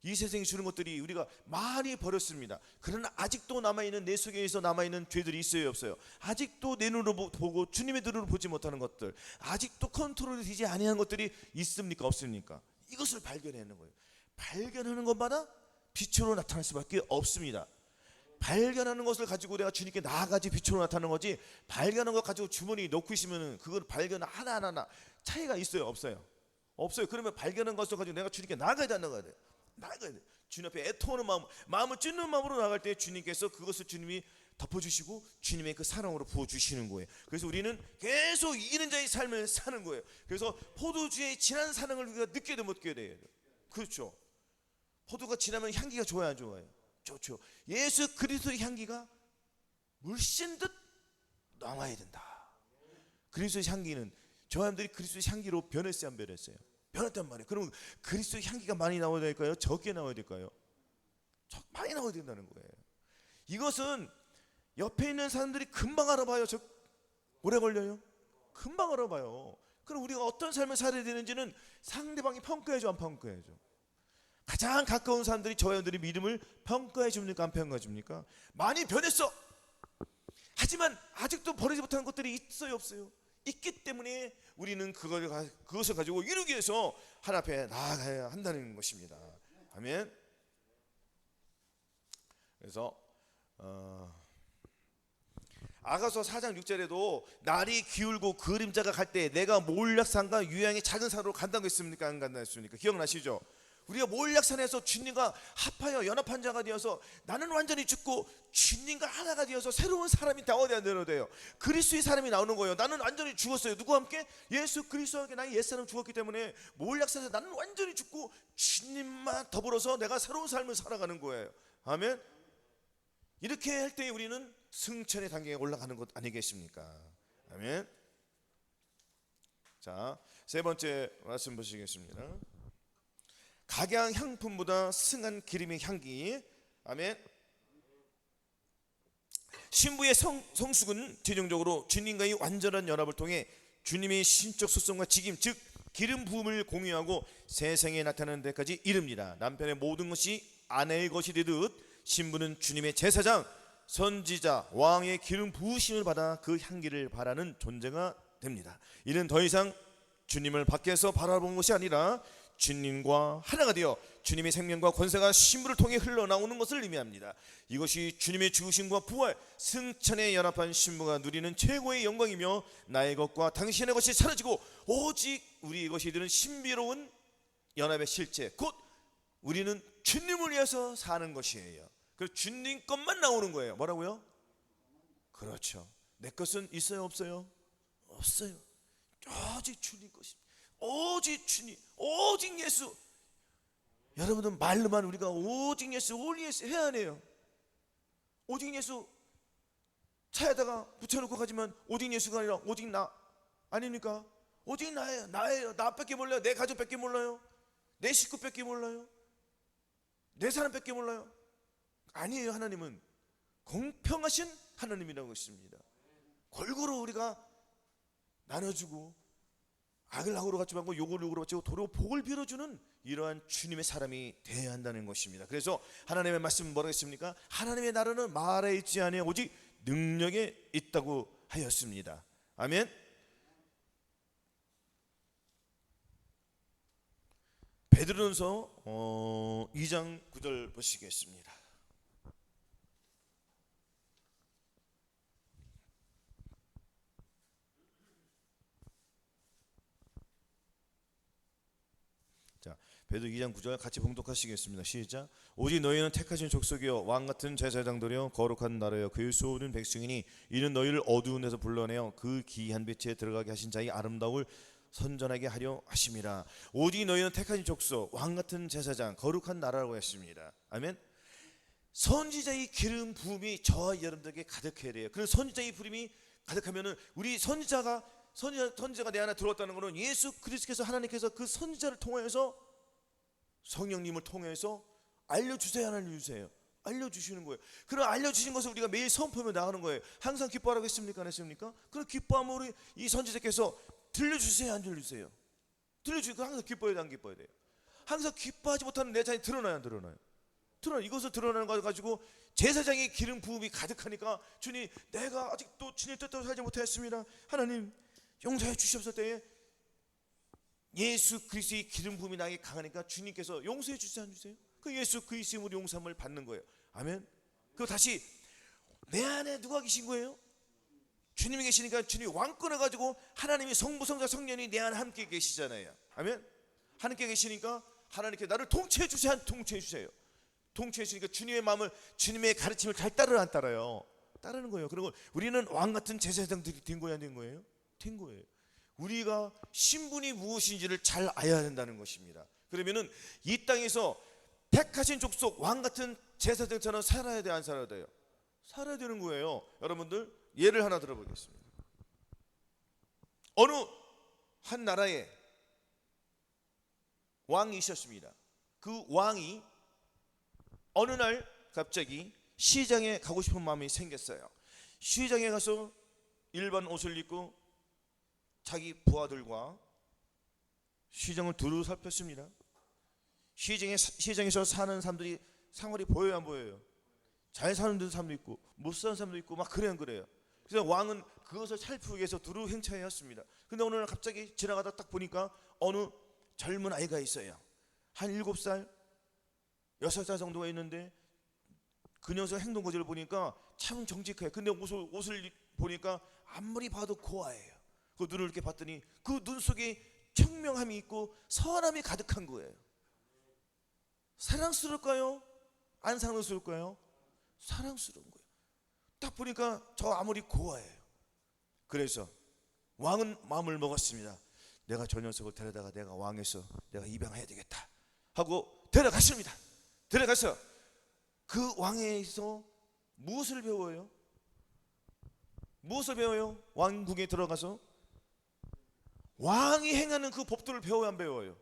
이 세상이 주는 것들이 우리가 많이 버렸습니다. 그러나 아직도 남아있는, 내 속에서 남아있는 죄들이 있어요, 없어요? 아직도 내 눈으로 보고 주님의 눈으로 보지 못하는 것들, 아직도 컨트롤이 되지 아니하는 것들이 있습니까, 없습니까? 이것을 발견하는 거예요. 발견하는 것마다 빛으로 나타날 수밖에 없습니다. 발견하는 것을 가지고 내가 주님께 나아가지 빛으로 나타나는 거지, 발견한 것 가지고 주머니에 넣고 있으면 그걸 발견 하나하나 차이가 있어요, 없어요? 없어요. 그러면 발견한 것을 가지고 내가 주님께 나아가야 되는 거예요. 나아가야 돼. 주님 앞에 애통하는 마음을 찢는 마음으로 나갈 때 주님께서 그것을 주님이 덮어주시고 주님의 그 사랑으로 부어주시는 거예요. 그래서 우리는 계속 이기는 자의 삶을 사는 거예요. 그래서 포도주의 진한 사랑을 우리가 느껴야 못 느껴야 돼요. 그렇죠. 포도가 진하면 향기가 좋아요, 안 좋아요? 좋죠. 예수 그리스도의 향기가 물씬 듯 남아야 된다. 그리스도의 향기는 저사람들이 그리스도의 향기로 변했어요, 안 변했어요? 변했단 말이에요. 그럼 그리스도의 향기가 많이 나와야 될까요? 적게 나와야 될까요? 많이 나와야 된다는 거예요. 이것은 옆에 있는 사람들이 금방 알아봐요. 오래 걸려요? 금방 알아봐요. 그럼 우리가 어떤 삶을 살아야 되는지는 상대방이 평가해줘, 안 평가해줘? 가장 가까운 사람들이 저와 여러분들의 믿음을 평가해 줍니까, 안 평가해 줍니까? 많이 변했어. 하지만 아직도 버리지 못하는 것들이 있어요, 없어요? 있기 때문에 우리는 그것을 가지고 이루기 위해서 하나님 앞에 나아가야 한다는 것입니다. 아멘. 그래서 아가서 4장 6절에도 날이 기울고 그림자가 갈 때 내가 몰약산과 유양의 작은 산으로 간다고 했습니까, 안 간다고 했습니까? 기억나시죠? 우리가 몰약산에서 주님과 합하여 연합한 자가 되어서 나는 완전히 죽고 주님과 하나가 되어서 새로운 사람이 되어야 돼요. 그리스도의 사람이 나오는 거예요. 나는 완전히 죽었어요. 누구와 함께? 예수 그리스도와 함께 나의 옛사람 죽었기 때문에 몰약산에서 나는 완전히 죽고 주님만 더불어서 내가 새로운 삶을 살아가는 거예요. 아멘. 이렇게 할 때 우리는 승천의 단계에 올라가는 것 아니겠습니까? 아멘. 자, 세 번째 말씀 보시겠습니다. 각양 향품보다 승한 기름의 향기. 아멘. 신부의 성숙은 최종적으로 주님과의 완전한 연합을 통해 주님의 신적 소성과 직임, 즉 기름 부음을 공유하고 세상에 나타나는 데까지 이릅니다. 남편의 모든 것이 아내의 것이 되듯 신부는 주님의 제사장, 선지자, 왕의 기름 부으심을 받아 그 향기를 바라는 존재가 됩니다. 이는 더 이상 주님을 밖에서 바라보는 것이 아니라 주님과 하나가 되어 주님의 생명과 권세가 신부를 통해 흘러나오는 것을 의미합니다. 이것이 주님의 죽으심과 부활, 승천에 연합한 신부가 누리는 최고의 영광이며 나의 것과 당신의 것이 사라지고 오직 우리의 것이 되는 신비로운 연합의 실체, 곧 우리는 주님을 위해서 사는 것이에요. 그래서 주님 것만 나오는 거예요. 뭐라고요? 그렇죠. 내 것은 있어요, 없어요? 없어요. 오직 주님 것입니다. 오직 주님, 오직 예수. 여러분은 말로만 우리가 오직 예수, 올 예수 해야 하네요. 오직 예수 차에다가 붙여놓고 가지만 오직 예수가 아니라 오직 나 아닙니까? 오직 나예요. 나밖에 몰라요. 내 가족밖에 몰라요. 내 식구밖에 몰라요. 내 사람밖에 몰라요. 아니에요. 하나님은 공평하신 하나님이라고 했습니다. 골고루 우리가 나눠주고 악을 악으로 갚지 말고 욕을 욕으로 갚지 말고 도로 복을 빌어주는 이러한 주님의 사람이 되어야 한다는 것입니다. 그래서 하나님의 말씀은 뭐라고 했습니까? 하나님의 나라는 말에 있지 아니하여 오직 능력에 있다고 하였습니다. 아멘. 베드로전서 2장 9절 보시겠습니다. 자, 베드로 2장 9절 같이 봉독하시겠습니다. 시작. 오직 너희는 택하신 족속이여 왕같은 제사장들이여 거룩한 나라여 그의 소유는 백성이니 이는 너희를 어두운 데서 불러내어 그 기이한 빛에 들어가게 하신 자의 아름다움을 선전하게 하려 하심이라. 오직 너희는 택하신 족속 왕같은 제사장 거룩한 나라라고 했습니다. 아멘. 선지자의 기름 부음이 저와 여러분들에게 가득해야 돼요. 그래서 선지자의 부름이 가득하면은 우리 선지자가 내 안에 들어왔다는 것은 예수 그리스도께서 하나님께서 그 선지자를 통해서 성령님을 통해서 알려주세요, 알려주시는 거예요. 그럼 알려주신 것을 우리가 매일 선포하며 나가는 거예요. 항상 기뻐하라고 했습니까, 안 했습니까? 그런 기뻐함으로 이 선지자께서 들려주세요, 안 들려주세요? 들려주니까 항상 기뻐해야 돼, 안 기뻐해야 돼요? 항상 기뻐하지 못하는 내 자신이 드러나요, 안 드러나요? 이것을 드러나는 거 가지고 제사장의 기름 부음이 가득하니까 주님, 내가 아직도 주님 뜻대로 살지 못하였습니다. 하나님 용서해 주시옵소서. 때에 예수 그리스도의 기름 부음이 나에게 강하니까 주님께서 용서해 주세요, 안 주세요? 그 예수 그리스도의 이름으로 용서함을 받는 거예요. 아멘. 그리고 다시 내 안에 누가 계신 거예요? 주님이 계시니까 주님이 왕권을 가지고 하나님이 성부 성자 성령이 내 안에 함께 계시잖아요. 아멘. 하나님께 계시니까 하나님께 나를 통치해 주세요, 통치해 주세요. 통치해 주니까 주님의 마음을, 주님의 가르침을 잘 따르나 안 따라요? 따르는 거예요. 그리고 우리는 왕 같은 제사장들이 된 거야, 안 된 거예요? 된 거예요. 우리가 신분이 무엇인지를 잘 알아야 된다는 것입니다. 그러면은 이 땅에서 택하신 족속 왕 같은 제사장처럼 살아야 돼, 안 살아야 돼요? 살아야 되는 거예요. 여러분들 예를 하나 들어보겠습니다. 어느 한 나라에 왕이 있었습니다. 그 왕이 어느 날 갑자기 시장에 가고 싶은 마음이 생겼어요. 시장에 가서 일반 옷을 입고 자기 부하들과 시장을 두루 살폈습니다. 시장에서 사는 사람들이 상월이 보여요, 안 보여요? 잘 사는 사람도 있고 못 사는 사람도 있고 막 그래요. 그래서 왕은 그것을 살피기 위해서 두루 행차해왔습니다. 근데 어느 날 갑자기 지나가다 딱 보니까 어느 젊은 아이가 있어요. 한 7살 6살 정도가 있는데 그 녀석 행동 거지를 보니까 참 정직해요. 근데 옷을 보니까 아무리 봐도 고아예요. 그 눈을 이렇게 봤더니 그 눈 속에 청명함이 있고 선함이 가득한 거예요. 사랑스러울까요? 안 사랑스러울까요? 사랑스러운 거예요. 딱 보니까 저 아무리 고아예요. 그래서 왕은 마음을 먹었습니다. 내가 저 녀석을 데려다가 내가 왕에서 내가 입양해야 되겠다 하고 데려갔습니다. 데려가서 그 왕에서 무엇을 배워요? 무엇을 배워요? 왕궁에 들어가서 왕이 행하는 그 법도를 배워요, 안 배워요?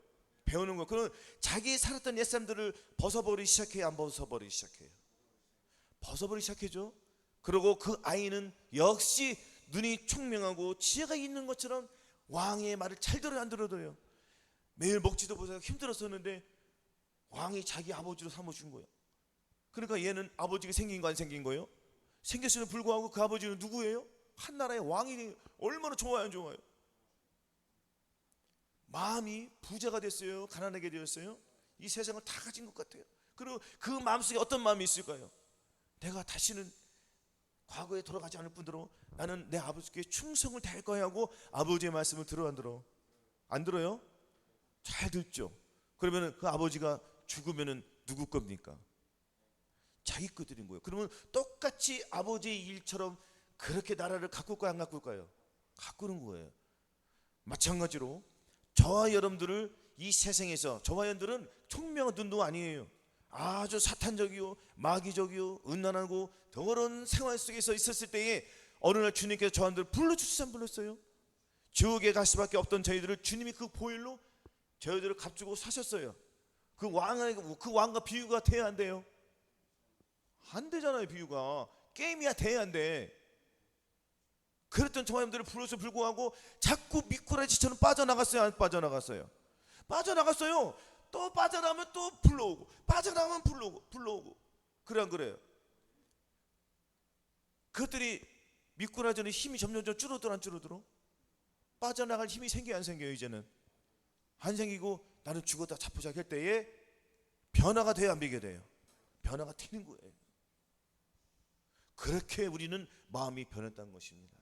배우는 거. 그럼 자기 살았던 옛사람들을 벗어버리기 시작해요, 안 벗어버리기 시작해요? 벗어버리기 시작해죠. 그리고 그 아이는 역시 눈이 총명하고 지혜가 있는 것처럼 왕의 말을 잘 들어요, 안 들어요? 매일 먹지도 못하고 힘들었었는데 왕이 자기 아버지로 삼아준 거예요. 그러니까 얘는 아버지가 생긴 거 안 생긴 거예요? 생겼음에도 불구하고 그 아버지는 누구예요? 한 나라의 왕이. 얼마나 좋아요, 안 좋아요? 마음이 부자가 됐어요, 가난하게 되었어요? 이 세상을 다 가진 것 같아요. 그리고 그 마음속에 어떤 마음이 있을까요? 내가 다시는 과거에 돌아가지 않을 뿐더러 나는 내 아버지께 충성을 다할 거야 하고 아버지의 말씀을 들어, 안 들어? 안 들어요? 잘 듣죠. 그러면 그 아버지가 죽으면 누구 겁니까? 자기 것들인 거예요. 그러면 똑같이 아버지의 일처럼 그렇게 나라를 가꿀까요, 안 가꿀까요? 가꾸는 거예요. 마찬가지로 저와 여러분들을 이 세상에서, 저와 여러분들은 총명한 눈도 아니에요. 아주 사탄적이요, 마귀적이요, 음란하고 더러운 생활 속에서 있었을 때에 어느 날 주님께서 저한테를 불러주시지 안 불렀어요? 지옥에 갈 수밖에 없던 저희들을 주님이 그 보혈로 저희들을 값주고 사셨어요. 그 왕과 비유가 돼야 안 돼요? 안 되잖아요. 비유가 게임이야, 돼야 안 돼. 그랬던 저와 여러분들을 불러서 불구하고 자꾸 미꾸라지처럼 빠져나갔어요, 안 빠져나갔어요? 빠져나갔어요. 또 빠져나가면 또 불러오고, 빠져나가면 불러오고. 그래, 안 그래요? 그것들이 미꾸라지는 힘이 점점 줄어들어, 안 줄어들어? 빠져나갈 힘이 생겨요, 안 생겨요? 이제는 안 생기고 나는 죽었다 자포자기 할 때에 변화가 돼야 안 되게 돼요? 변화가 튀는 거예요. 그렇게 우리는 마음이 변했다는 것입니다.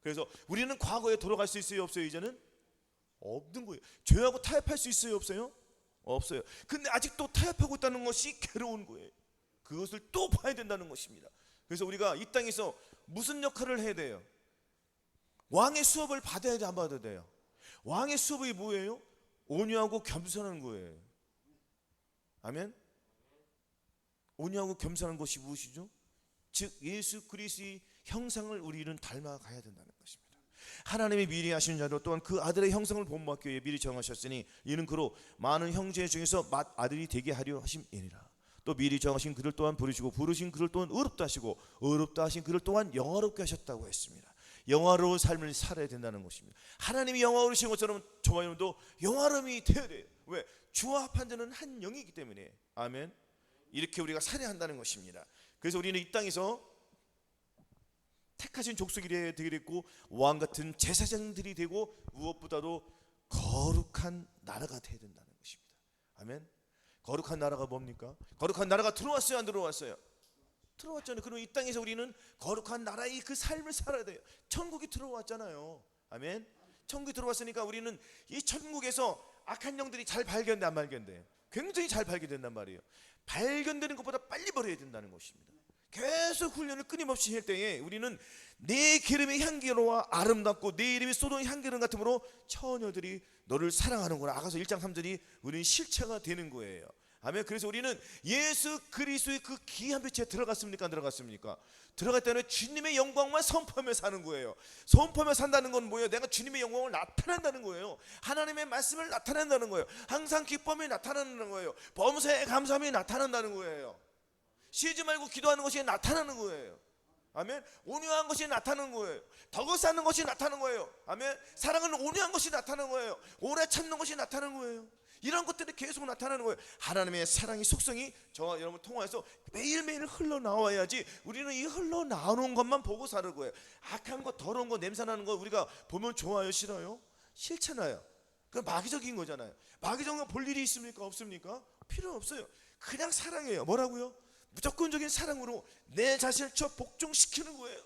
그래서 우리는 과거에 돌아갈 수 있어요, 없어요? 이제는 없는 거예요. 죄하고 타협할 수 있어요, 없어요? 없어요. 근데 아직도 타협하고 있다는 것이 괴로운 거예요. 그것을 또 봐야 된다는 것입니다. 그래서 우리가 이 땅에서 무슨 역할을 해야 돼요? 왕의 수업을 받아야 돼, 안 받아야 돼요? 왕의 수업이 뭐예요? 온유하고 겸손한 거예요. 아멘. 온유하고 겸손한 것이 무엇이죠? 즉 예수 그리스도의 형상을 우리는 닮아가야 된다는 것입니다. 하나님이 미리 하신 자로 또한 그 아들의 형상을 본받기 위해 미리 정하셨으니 이는 그로 많은 형제 중에서 맏아들이 되게 하려 하심이니라. 또 미리 정하신 그를 또한 부르시고 부르신 그를 또한 의롭다 하시고 의롭다 하신 그를 또한 영화롭게 하셨다고 했습니다. 영화로운 삶을 살아야 된다는 것입니다. 하나님이 영화로우신 것처럼 저와 여러분도 영화로움이 되어야 돼요. 왜? 주와 합한 자는 한 영이기 때문에. 아멘. 이렇게 우리가 살아야 한다는 것입니다. 그래서 우리는 이 땅에서 택하신 족속이 되게 됐고 왕같은 제사장들이 되고 무엇보다도 거룩한 나라가 되어야 된다는 것입니다. 아멘. 거룩한 나라가 뭡니까? 거룩한 나라가 들어왔어요, 안 들어왔어요? 들어왔잖아요. 그럼 이 땅에서 우리는 거룩한 나라의 그 삶을 살아야 돼요. 천국이 들어왔잖아요. 아멘. 천국이 들어왔으니까 우리는 이 천국에서 악한 영들이 잘 발견돼, 안 발견돼요? 굉장히 잘 발견된단 말이에요. 발견되는 것보다 빨리 버려야 된다는 것입니다. 계속 훈련을 끊임없이 할 때에 우리는 내 기름의 향기로와 아름답고 내 이름이 쏟은 향기름 같으므로 처녀들이 너를 사랑하는구나. 아가서 1장 3절이 우리는 실체가 되는 거예요. 아멘. 그래서 우리는 예수 그리스도의 그 귀한 빛에 들어갔습니까, 안 들어갔습니까? 들어갈 때는 주님의 영광만 선포하며 사는 거예요. 선포하며 산다는 건 뭐예요? 내가 주님의 영광을 나타낸다는 거예요. 하나님의 말씀을 나타낸다는 거예요. 항상 기쁨이 나타나는 거예요. 범사에 감사함이 나타난다는 거예요. 쉬지 말고 기도하는 것이 나타나는 거예요. 아멘. 온유한 것이 나타나는 거예요. 덕을 쌓는 것이 나타나는 거예요. 아멘. 사랑은 온유한 것이 나타나는 거예요. 오래 참는 것이 나타나는 거예요. 이런 것들이 계속 나타나는 거예요. 하나님의 사랑의 속성이 저와 여러분 통하여서 매일매일 흘러나와야지 우리는 이 흘러나오는 것만 보고 사는 거예요. 악한 것, 더러운 것, 냄새나는 거 우리가 보면 좋아요, 싫어요? 싫잖아요. 그건 마귀적인 거잖아요. 마귀적인 거 볼 일이 있습니까, 없습니까? 필요 없어요. 그냥 사랑해요. 뭐라고요? 무조건적인 사랑으로 내 자신을 저 복종시키는 거예요.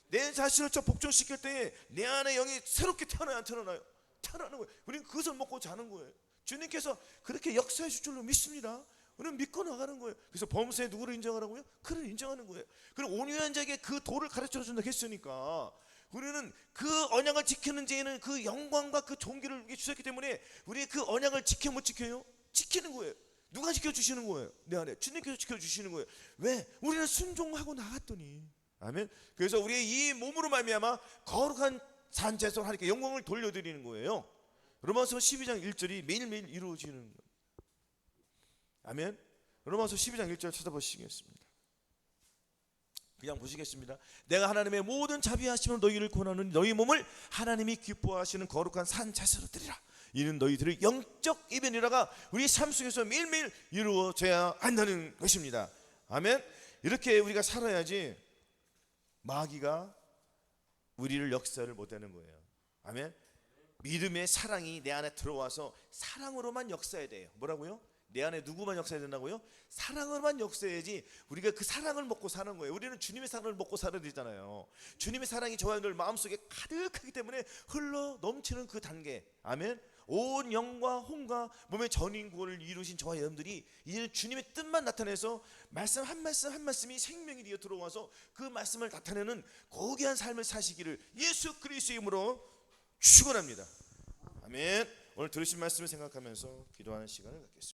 내 자신을 저 복종시킬 때에 내 안에 영이 새롭게 태어나요, 안 태어나요? 태어나는 거예요. 우리는 그것을 먹고 자는 거예요. 주님께서 그렇게 역사해 줄 줄로 믿습니다. 우리는 믿고 나가는 거예요. 그래서 범사에 누구를 인정하라고요? 그를 인정하는 거예요. 그리고 온유한 자에게 그 도를 가르쳐 준다 했으니까 우리는 그 언약을 지키는 자에는 그 영광과 그 존귀를 주셨기 때문에 우리 그 언약을 지켜 못 지켜요? 지키는 거예요. 누가 지켜주시는 거예요? 내 안에 주님께서 지켜주시는 거예요. 왜? 우리는 순종하고 나갔더니. 아멘. 그래서 우리의 이 몸으로 말미암아 거룩한 산제사로 하나님께 영광을 돌려드리는 거예요. 로마서 12장 1절이 매일매일 이루어지는 거예요. 아멘. 로마서 12장 1절 찾아보시겠습니다. 그냥 보시겠습니다. 내가 하나님의 모든 자비하심으로 너희를 권하는 너희 몸을 하나님이 기뻐하시는 거룩한 산제사로 드리라. 이는 너희들의 영적 이변이라가 우리 삶 속에서 매일매일 이루어져야 한다는 것입니다. 아멘. 이렇게 우리가 살아야지 마귀가 우리를 역사를 못하는 거예요. 아멘. 믿음의 사랑이 내 안에 들어와서 사랑으로만 역사해야 돼요. 뭐라고요? 내 안에 누구만 역사해야 된다고요? 사랑으로만 역사해야지 우리가 그 사랑을 먹고 사는 거예요. 우리는 주님의 사랑을 먹고 살아야 되잖아요. 주님의 사랑이 저와 여러분들 마음속에 가득하기 때문에 흘러 넘치는 그 단계. 아멘. 온 영과 혼과 몸의 전인구원을 이루신 저와 여러분들이 이제는 주님의 뜻만 나타내서 말씀 한 말씀 한 말씀이 생명이 되어 들어와서 그 말씀을 나타내는 고귀한 삶을 사시기를 예수 그리스도의 이름으로 축원합니다. 아멘. 오늘 들으신 말씀을 생각하면서 기도하는 시간을 갖겠습니다.